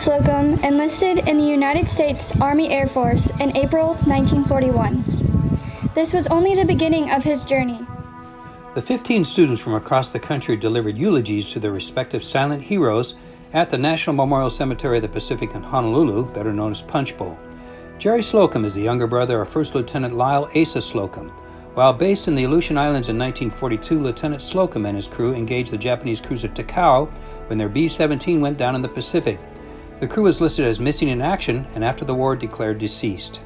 Slocum enlisted in the United States Army Air Force in April 1941. This was only the beginning of his journey. The 15 students from across the country delivered eulogies to their respective silent heroes at the National Memorial Cemetery of the Pacific in Honolulu, better known as Punchbowl. Jerry Slocum is the younger brother of First Lieutenant Lyle Asa Slocum. While based in the Aleutian Islands in 1942, Lieutenant Slocum and his crew engaged the Japanese cruiser Takao when their B-17 went down in the Pacific. The crew was listed as missing in action and after the war declared deceased.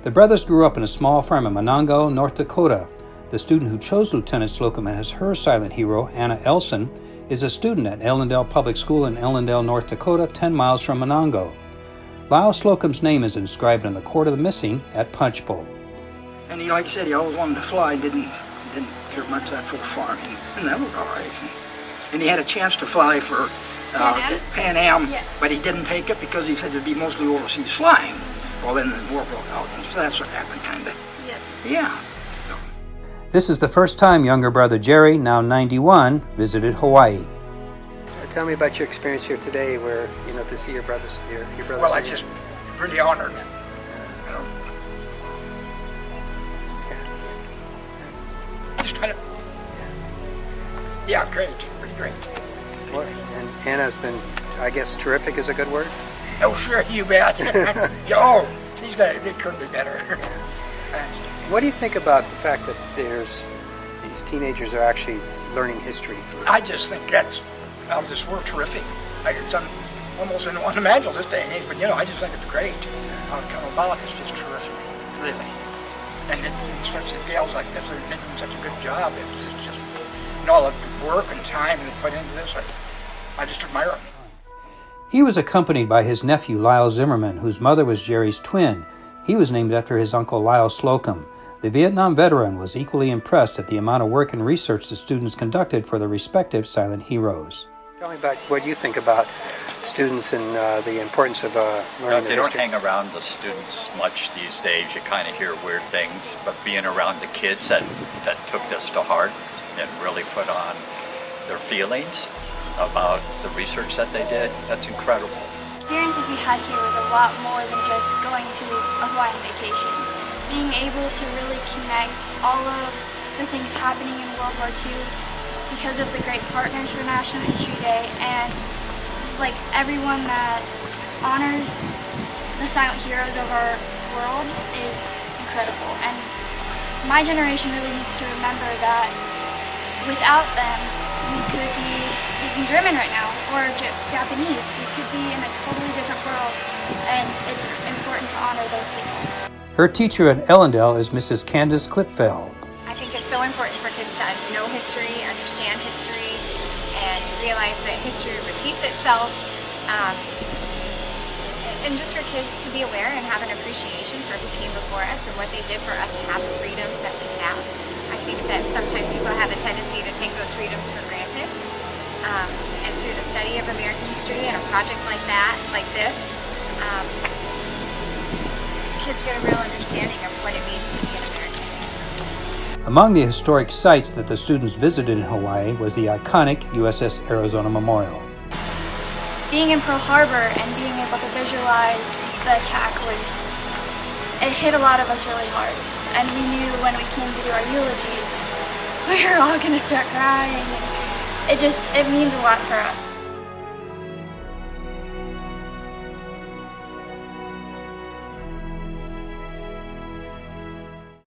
The brothers grew up in a small farm in Monongo, North Dakota. The student who chose Lieutenant Slocum as her silent hero, Anna Elson, is a student at Ellendale Public School in Ellendale, North Dakota, 10 miles from Monongo. Lyle Slocum's name is inscribed on the Court of the Missing at Punchbowl. And he, like I said, he always wanted to fly, didn't care much that for farming, and that was all right. And he had a chance to fly for Pan Am, yes. But he didn't take it because he said it'd be mostly overseas flying. Well, then the war broke out, and so that's what happened, kind of. Yep. Yeah. So. This is the first time younger brother Jerry, now 91, visited Hawaii. Tell me about your experience here today, where to see your brothers. Your brothers. Well, I just really honored. Just trying to. Yeah, great, pretty great. Well, and Anna's been, I guess, terrific is a good word. Oh, sure, you bet. Oh, they couldn't be better. Yeah. What do you think about the fact that these teenagers are actually learning history? I just think that's out of this world terrific. It's almost unimaginable this day and age, but I just think it's great. How it come about is just terrific, really. And especially the gals like this, they're doing such a good job. It's just, all the work and time they put into this, I just admire them. He was accompanied by his nephew Lyle Zimmerman, whose mother was Jerry's twin. He was named after his uncle Lyle Slocum. The Vietnam veteran was equally impressed at the amount of work and research the students conducted for their respective silent heroes. Tell me about what you think about students and the importance of learning They don't hang around the students much these days. You kind of hear weird things, but being around the kids that took this to heart and really put on their feelings about the research that they did, that's incredible. The experiences we had here was a lot more than just going to a Hawaiian vacation. Being able to really connect all of the things happening in World War II because of the great partners for National History Day, and like everyone that honors the silent heroes of our world is incredible. And my generation really needs to remember that without them, we could be speaking German right now, or Japanese. We could be in a totally different world, and it's important to honor those people. Her teacher at Ellendale is Mrs. Candace Klipfeld. I think it's so important for kids to know history, understand history, and realize that history repeats itself. And just for kids to be aware and have an appreciation for who came before us and what they did for us to have the freedoms that we have. I think that sometimes people have a tendency to take those freedoms for granted. And through the study of American history and a project like that, like this, kids get a real understanding of what it means to be an American. Among the historic sites that the students visited in Hawaii was the iconic USS Arizona Memorial. Being in Pearl Harbor and being able to visualize the attack it hit a lot of us really hard. And we knew when we came to do our eulogies, we were all going to start crying. It means a lot for us.